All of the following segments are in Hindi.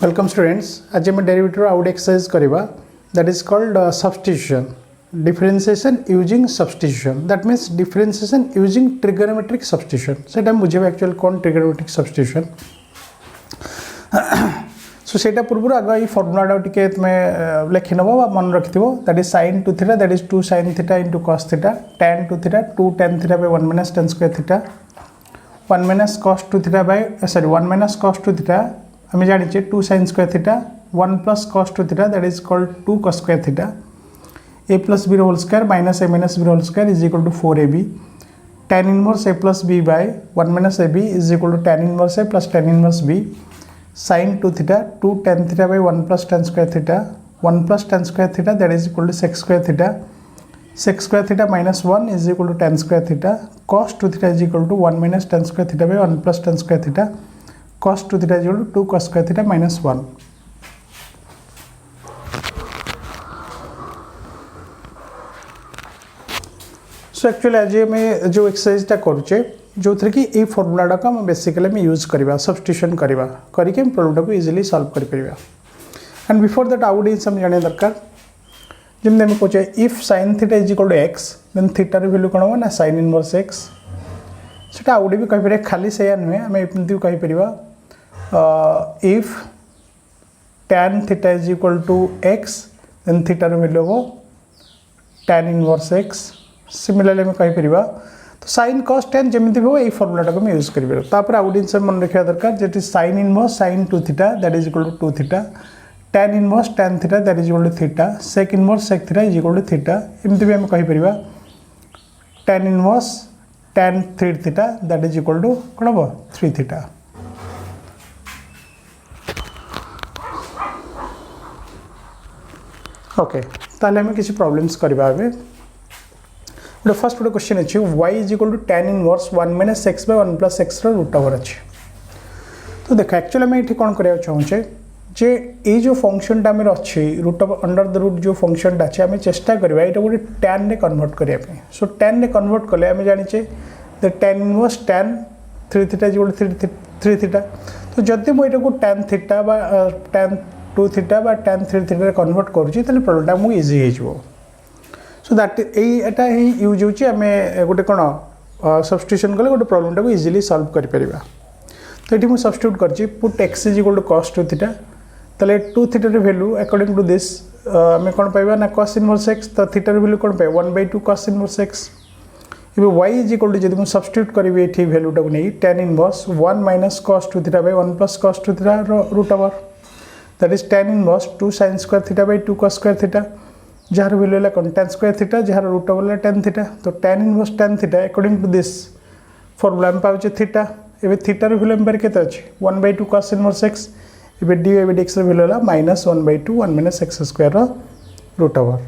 Welcome students. आज हम डेरिवेटिव आउट एक्सरसाइज करबा that is called substitution differentiation using substitution that means differentiation using trigonometric substitution सेटा बुझे एक्चुअली कौन ट्रिगोनोमेट्रिक सब्स्टिट्यूशन सो सेटा पूर्व आग ये फॉर्मूला टिके तुम लिखि नब मन रखिथो that is sin 2 theta that is 2 sin theta into cos theta tan 2 theta 2 tan theta by 1 minus tan square theta 1 minus cos 2 theta by 1 minus cos 2 theta हमें जानिए 2 sin square theta 1 plus cos 2 theta that is called 2 cos square theta a plus b whole square minus a minus b whole square is equal to 4ab tan inverse a plus b by 1 minus ab is equal to tan inverse a plus tan inverse b sin 2 theta 2 tan theta by 1 plus tan square theta 1 plus tan square theta that is equal to sec square theta minus 1 is equal to tan square theta cos 2 theta is equal to 1 minus tan square theta by 1 plus tan square theta cos 2 theta is equal to 2 cos square theta minus 1. So actually आज हमें जो एक्सरसाइजटा करुचे जो थी कि ये फॉर्मूला को हम बेसिकली यूज करवा सब्स्टिट्यूशन करवा करके प्रॉब्लम को इजिली सॉल्व कर परिबा एंड बिफोर दैट आउट इज हम जाने दरकार जमने हम कहचे if sin theta is equal to x then theta रो वैल्यू कोन हो ना sin इनवर्स x सेटा आउट भी कहि परिबा खाली सेया नुहे हम एमती कहि परिबा if tan theta is equal to x then theta रो वैल्यू हो tan इनवर्स x सिमिलरली हम कहि परिबा तो sin cos tan जमिति हो ए फार्मूला को हम यूज करिबे तापर आउट इन सब मन रखिया दरकार जेट is sin inverse sin 2 theta that is equal to 2 theta tan inverse tan theta that is equal to theta sec inverse sec theta is equal to theta एमति भी हम कहि परिबा tan inverse tan 3 theta that is equal to कोन हो 3 थीटा ओके ताले हम किसी प्रॉब्लम्स करबा आबे गोटे फर्स्ट गोटे क्वेश्चन अच्छे y is equal to tan inverse 1 minus x by 1 plus x root over अच्छे तो देख एक्चुअली आम ये कौन करा चाहूचे जे ये जो फंक्शनटा आम अच्छे root over under the root जो फंक्शनटा अच्छे आम चेष्टा करवा ये गोटे tan रे कन्वर्ट करने सो tan रे कन्वर्ट कले आम जाचे the tan inverse tan 3 theta is equal to 3 theta तो जदि मुझे को tan थीटा बा tan 2 थीटा बा tan 3 थीटा रे कन्वर्ट करूची ताले प्रॉब्लमटा मु इजी हो so that Etah he use होची हमें गोटे कोन सब्स्टिट्यूशन कले गोटे प्रॉब्लमटा को इजीली सॉल्व कर परिबा तो एठी मु सब्स्टिट्यूट करची put x is equal to cos 2 theta तले 2 थीटा रे वैल्यू अकॉर्डिंग टू दिस हमें कोन पाइबा ना cos इनवर्स x तो थीटा रे वैल्यू कोन पाइ 1/2 cos इनवर्स x इबे y इज इक्वल टू जदि मु सब्स्टिट्यूट करबी एठी वैल्यूटा को नै tan inverse 1 minus cos 2 theta by 1 plus cos 2 theta root over that is tan inverse 2 sin square theta by 2 cos square theta जार वैल्यू है कौन tan स्क्वायर थीटा जार रूट ओवर tan थीटा तो tan inverse tan theta according to this formula हम पाउचे थीटा एबे थीटा रो वैल्यू हम केते अछि 1/2 cos इनवर्स x एबे dy/dx रो वैल्यू है -1/2 1 minus x स्क्वायर रो रूट ओवर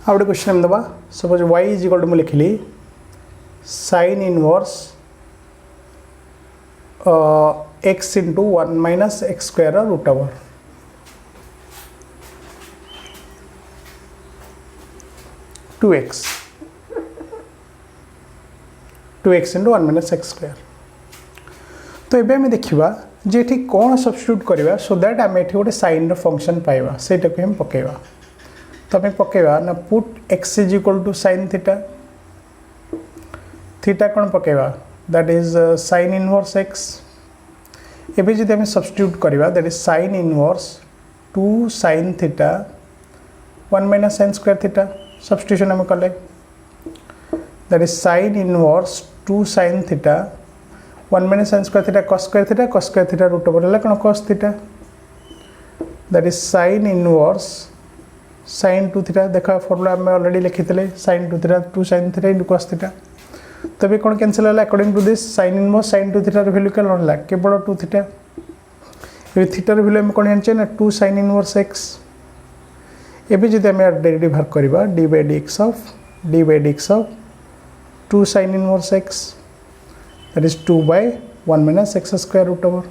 आ गोटे क्वेश्चन हम दबा suppose y is equal to मुझे लिखली sin inverse x into 1 minus x square root over two x into 1 minus x square तो ये आम देखा जे कौन सब्स्टिट्यूट करवा सो दैट आम ये गोटे साइन फंक्शन पाइबा सेटा को हम पकेबा तो हमें पकेबा ना put x is equal to sin theta theta कौन पकेबा that is sin inverse x एबे जदि हमें सब्स्टिट्यूट करबा that is sin inverse 2 sin theta 1 minus sin square theta substitution हम कले that is sin inverse 2 sin theta 1 minus sin square theta cos square theta root over है कौन cos theta that is sin inverse sin 2 theta देखा फॉर्मूला में ऑलरेडी लिखी थे sin 2 theta 2 sin theta into cos theta तबे कौन कैंसिल है according to this sin inverse sin 2 theta value क्या होला केवल 2 थीटा ये थीटा वैल्यू हम कौन जानचे ना 2 sin इनवर्स x एबे जदि हम डेरिवेटिव भाग करबा d/dx of 2 sin inverse x that is 2 by 1 minus x square root over.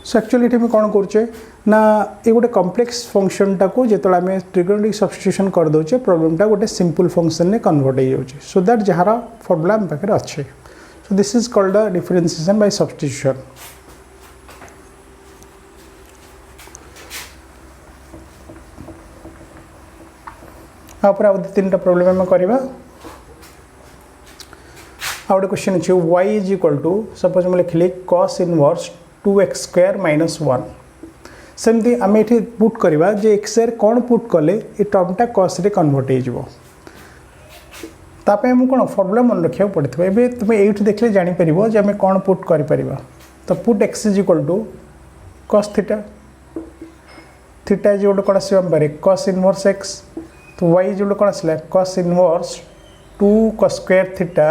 So actually ये कौन करुचे ना ये गोटे कॉम्प्लेक्स फंक्शन टाको जो आम ट्रिगोनोमेट्रिक सब्स्टिट्यूशन कर दोचे प्रॉब्लमटा गोटे सिंपल फंक्शन में कन्वर्ट हो जाए सो दैट जार फॉर्मूला आम पाखे अच्छे so this is called the differentiation by substitution. आपर आउ तीन प्रॉब्लम आम करवा आ गए क्वेश्चन अच्छे y is equal to suppose मैं लिखिली cos inverse 2x square minus 1 सेमती आम ये पुट करवा जे एक्स कौन पुट कले ये टर्मटा cos रे कन्वर्ट होतापे आम कौन फॉर्मूला मन रखा पड़े ए तुम ये देखले जापर जे आम कौन पुट कर तो put x is equal to cos theta theta is गोटे कौन आसपे cos इनवर्स x तो y इज गोटे कौन आसला cos inverse 2 cos square theta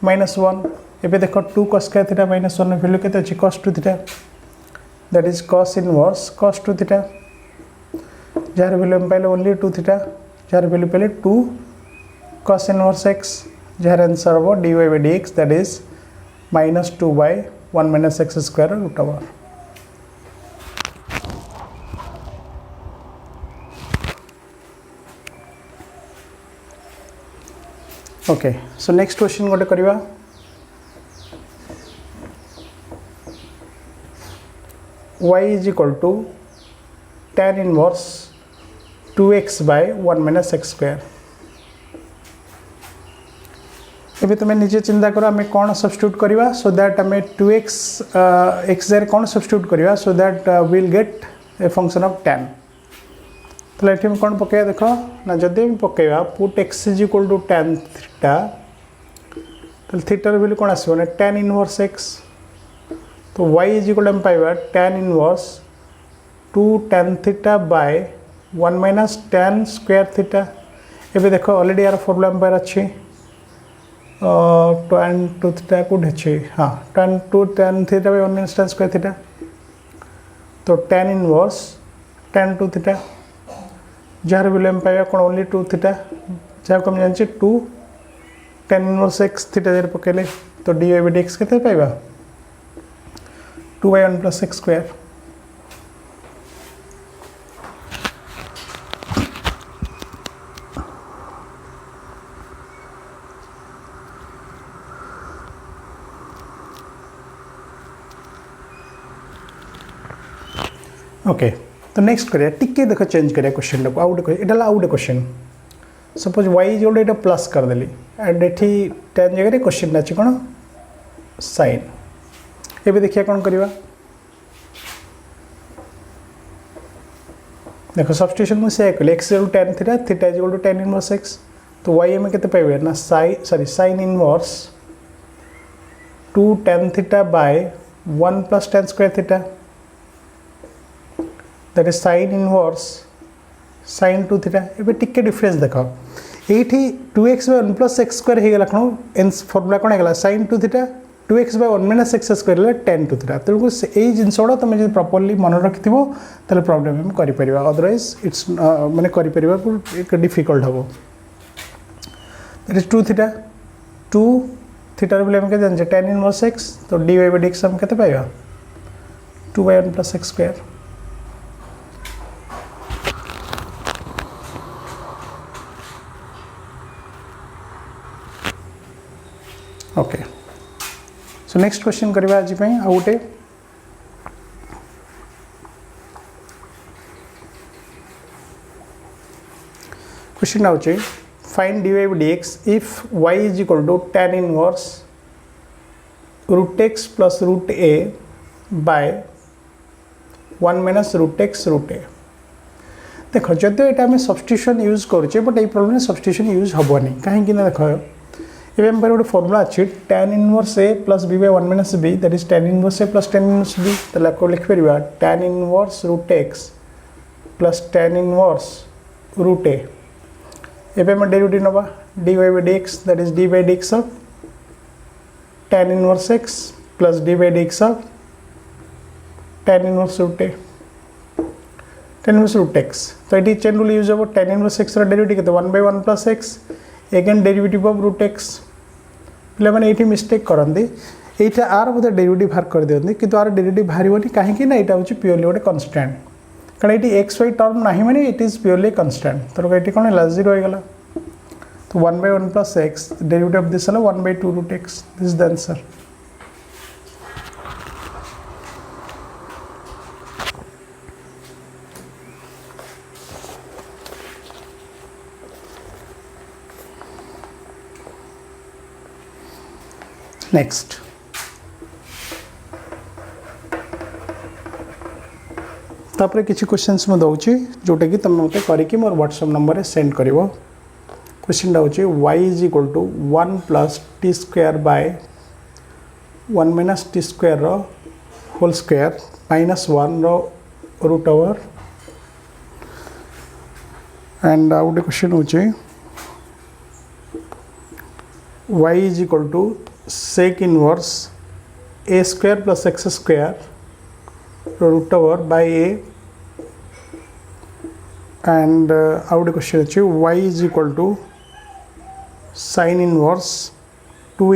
minus 1 एबे देखो 2 cos square theta minus 1 value केते अछि cos 2 theta that is cos inverse cos 2 theta जार वैल्यू हम पाइले ओनली 2 थीटा जार वैल्यू पाइले 2 cos इनवर्स x जार आंसर हो dy by dx that is minus 2 by 1 minus x square root over. Okay so next question गोटे करवा y is equal to tan inverse 2x by 1 minus x square. एबे तुम्हें निजे चिंता करो आम कौन सब्स्टिट्यूट करवा सो दैट आम 2x x कौन सब्स्टिट्यूट करवा so that will get a function of tan. तो ये कौन पकड़ा देख ना जदि पकड़ा put x is equal to tan theta तो थीटार वैल्यू कौन आसो ना tan इनवर्स x तो y इज इक्वल टू पाइबा tan inverse 2 tan theta by 1 minus tan square theta. एबे देखो ऑलरेडी यार फॉर्मूला हम पार अच्छी tan 2 थीटा कोड अच्छे हाँ tan 2 tan theta by 1 minus tan square theta तो tan इनवर्स tan 2 थीटा जार वैल्यू हम पाइबा कौन ओनली 2 थीटा जहाँ को हम जाने 2 tan इनवर्स x थीटा जर पकेले तो dy by dx केते पाइबा 2 by 1 plus x square. Okay तो नेक्स्ट करिया टिके देखो चेंज करिया क्वेश्चन को out Etah out question suppose y is गोटे प्लस कर देली एंड एठी tan जगह क्वेश्चन अछि कोन sin. एबे देखिए कौन करवा देखो सब्स्टिट्यूशन में से x equal to tan theta theta is equal to tan inverse x तो y में केते पाइबे ना sin inverse 2 tan theta by 1 plus tan square theta that is sin inverse sin 2 theta. एबे टिके डिफरेंस देखो एठी 2x by 1 plus x square हे गला कोन एन फॉर्मूला कोन हे गला sin 2 theta 2x by 1 minus x square ले tan 2 थीटा तेणु यही जिनसटा तुम जो प्रॉपर्ली मन रखि ताले प्रॉब्लम हम करि परिबा अदरवाइज इट्स माने करि परिबा को एक डिफिकल्ट हबो. दैट इज 2 थीटा 2 थीटा रे हम के जान tan इनवर्स x तो dy by dx हम केते पाइबा 2 by 1 plus x square. Okay so next question करवा आज पे आ गोटे क्वेश्चन आउचे find dy by dx if y is equal to tan inverse root x plus root a by 1 minus root x root a. देख जदि ये आम सब्स्टिट्यूशन यूज करुचे बट ये प्रॉब्लम सब्स्टिट्यूशन यूज हेनी कहीं देख ये हम गोटे फॉर्मूला अच्छी tan inverse a plus b by 1 minus b that is tan inverse a plus tan inverse b तो आपको लिखिपर tan inverse root x plus tan inverse root a एवं हम डेरिवेटिव नवा dy by dx that is d by dx of tan inverse x plus d by dx of tan inverse root a. tan inverse root x तो ये चेन रूल यूज हो tan inverse x डेरिवेटिव के 1/1 + x again derivative of root x पे मैंने ये मिस्टेक करती यहाँ आर बोधे डेरिवेटिव बाहर कर दिखती कि आर डेरिवेटिव बाहर कहीं ना यहाँ हूँ प्योरली गोटे कन्स्टांट कारण ये एक्स वाई टर्म ना मैंने इट इज प्योरली कन्स्टांट तो ये कौन है 0 होगा तो 1/1 + x डेरिवेटिव ऑफ दिस है 1/2 root x this is the answer. Next तापर किसी क्वेश्चंस में दौर जोटा कि तुम मत करके मोर व्हाट्सएप नंबर सेंड कर क्वेश्चन हूँ y = 1 + t² / 1 - t² whole square -1 root over and आउ गोटे क्वेश्चन हूँ y = sec inverse a² + x² root over by a and आउ गोटे क्वेश्चन अच्छे y = sin inverse 2 ×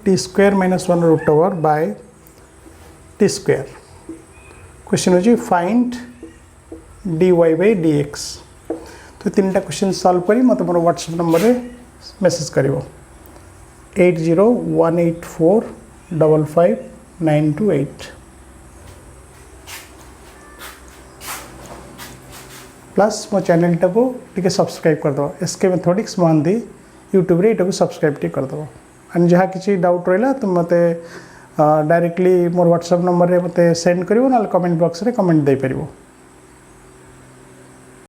t² - 1 root over by t²। Question हूँ फाइंड dy/dx तो 3टा क्वेश्चन सॉल्व करी मत मोर व्हाट्सएप नंबर रे मैसेज करिवो 8018455928 प्लस मो चैनल टाको टिके सब्सक्राइब कर दो एसके मैथमेटिक्स महांती यूट्यूब रे इटाको सब्सक्राइब टिके कर दो एंड जहाँ किसी डाउट रहा तो मत डायरेक्टली मोर व्हाट्सएप नंबर रे मते सेंड करिवो ना कमेंट बॉक्स रे कमेंट दे परिवो।